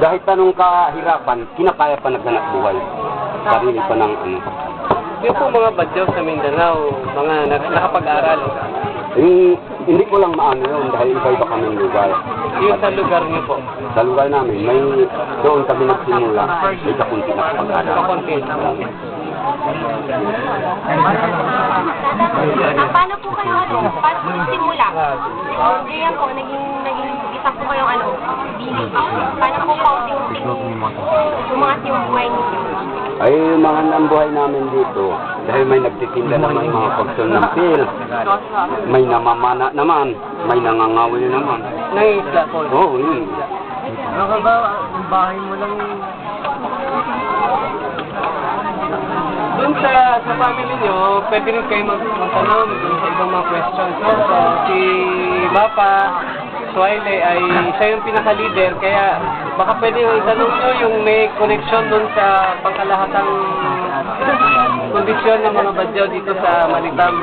dahil tanong kahirapan, kinakaya pa naghanap buhay. Sarili pa ng ano. Yung po mga badyaw sa Mindanao, mga nakapag-aral, Hindi ko lang maano yun dahil iba-iba kaming lugar. yung sa lugar niyo po. Sa lugar namin, doon kami nagsimula, may kakunti na pag-aral. Kakunti. Paano po kayo paano po nagsimula? Ganyan po, naging isa po kayong bini. Paano po kaunti-unti umangat yung buhay ninyo? Ay, mga ang buhay namin dito, dahil may nagtitinda naman mga pagsul ng pil, may namamana naman, may nangangawil naman. Nangisla po. Oo, yun. Ang bahay mo lang. Doon sa family nyo, pwede rin kayo magtanong dun sa ibang mga questions. No? So, si Bapa Suaile ay siya yung pinaka-leader, kaya baka pwede yung itanong nyo yung may connection doon sa pangkalahatang kondisyon ng mga badyaw dito sa Malitam.